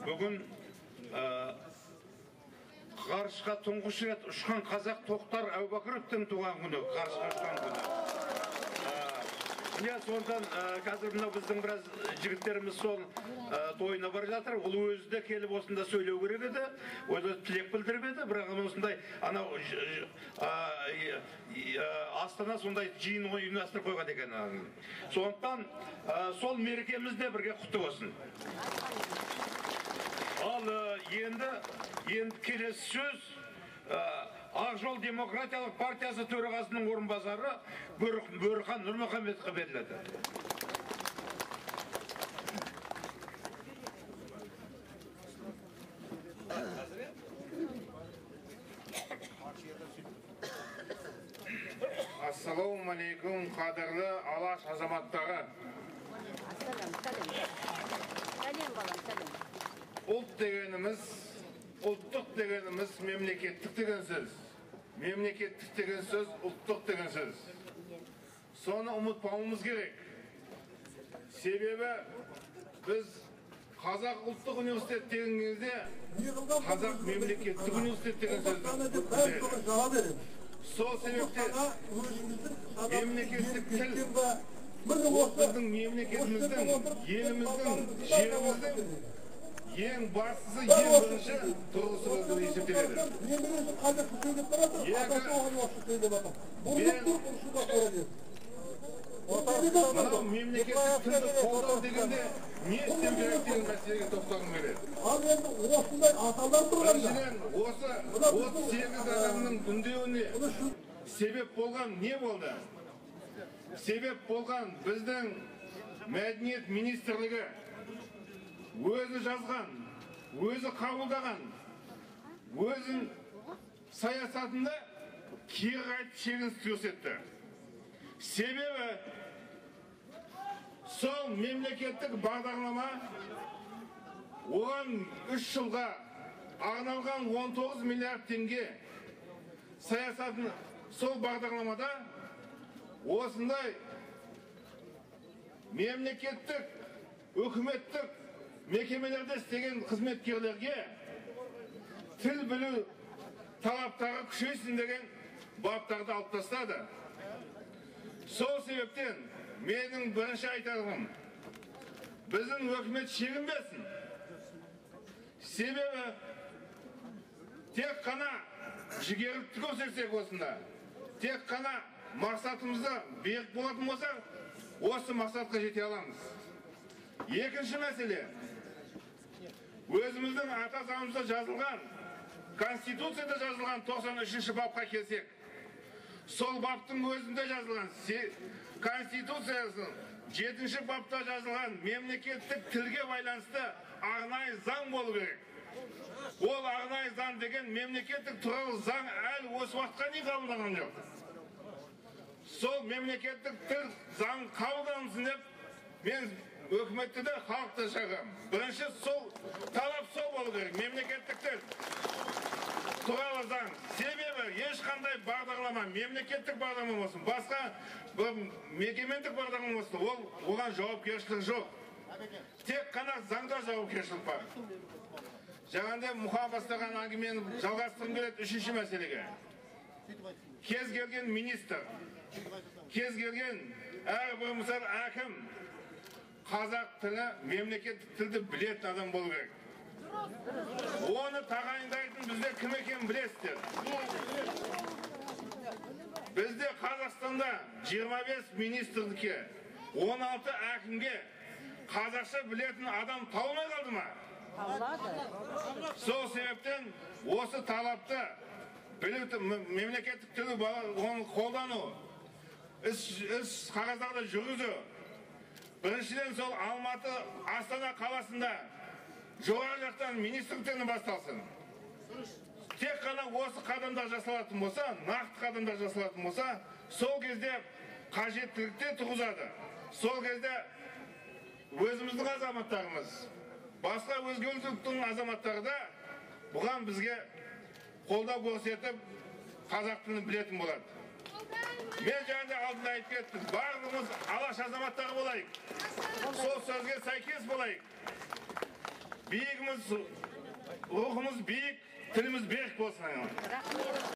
Бүгін ғарышқа тұңғыш рет ұшқан қазақ Тоқтар Әубәкіровтің туған күні, ғарышқа ұшқан күні. Міне сондан қазір мынау біздің біраз жігіттеріміз сол тойына бара жатыр. Ол өзі де келіп осында сөйлеу керек еді, өзі тілек білдіріп еді, бірақ осындай анау Астана сондай жиын ұйымдастырып қойған екен. Сондықтан сол мерекемізде бірге құтты болсын. Ал енді келесі сөз Ақ жол демократиялық партиясы төрағасының орынбасары Бөрхан Нұрмұхамедовқа беріледі. Ассалаумағалейкум, қадірлі Алаш азаматтары. Ұлт дегеніміз, ұлттық дегеніміз мемлекеттік деген сөз. Мемлекеттік деген сөз, ұлттық деген сөз. Соны ұмытпауымыз керек. Себебі біз Қазақ ұлттық университет деген кезде Қазақ мемлекеттік университет деген сөз. Сол себепте мемлекеттік тіл біздің мемлекетіміздің, еліміздің, жеріміздің ең бастысы, ең бірінші тұрғысы болып есептеледі. Мынау мемлекеттік тілді қолдау дегенде не істеу керек деген мәселеге тоқталғым келеді. Біріншіден, осы 38 адамның үндеуіне себеп болған не болды? Себеп болған біздің Мәдениет министрлігі өзі жазған, өзі қабылдаған, өзін саясатында кері қайтып шегіністі көрсетті. Себебі сол мемлекеттік бағдарлама оған 3 жылға арналған 19 миллиард теңге саясатын сол бағдарламада осындай мемлекеттік, үкіметтік мекемелерде істеген қызметкерлерге тіл білу талаптары күшейсін деген баптарды алып тастады. Сол себептен менің бірінші айтарым, біздің өкімет шегінбесін. Себебі тек қана жігерлікті көрсетсек осында, тек қана мақсатымызда берік болатын болса, осы мақсатқа жете аламыз. Екінші мәселе, өзіміздің ата заңымызда жазылған, Конституцияда жазылған 93-ші бапқа келсек, сол баптың өзінде жазылған, Конституциясының 7-ші бапта жазылған мемлекеттік тілге байланысты арнайы заң болу керек. Ол арнайы заң деген мемлекеттік туралы заң әлі осы уақытқа дейін қабылданған жоқ. Сол мемлекеттік тіл заң қабылдансын деп, мен өкіметті де халықты шақырамын. Бірінші сол талап сол болу керек, мемлекеттік тіл туралы заң. Себебі ешқандай бағдарлама, мемлекеттік бағдарлама болсын, басқа мекемендік бағдарлама болсын, оған жауапкершілік жоқ. Тек қана заңда жауапкершілік бар. Жаңағыдай Мұқан бастаған әңгімені жалғастырғым келеді 3-ші мәселеге. Кез келген министр, кез келген әрбір мысал әкім қазақ тілі, мемлекеттік тілді білетін адам болу керек. Оны тағайындайтын бізде кім екенін білесіздер. Бізде Қазақстанда 25 министрлікке, 16 әкімге қазақша білетін адам табылмай қалды ма? Сол себептен осы талапты мемлекеттік тілі оны қолдану, іс қағаздарды жүргізу. Біріншіден сол Алматы, Астана қаласында жоғары жақтан министрліктен басталсын. Тек қана осы қадамдар жасалатын болса, нақты қадамдар жасалатын болса, сол кезде қажеттілікте туғызады. Сол кезде өзіміздің азаматтарымыз, басқа өзге ұлттың азаматтары да бұған бізге қолдау көрсетіп, қазақ тілін білетін болады. Мен жаңында алдында айтып кеттім, барлығымыз Алаш азаматтары болайық. Сол сөзге сәйкес болайық. Biygimiz, ruhumuz biyik, tilimiz bek bolsun.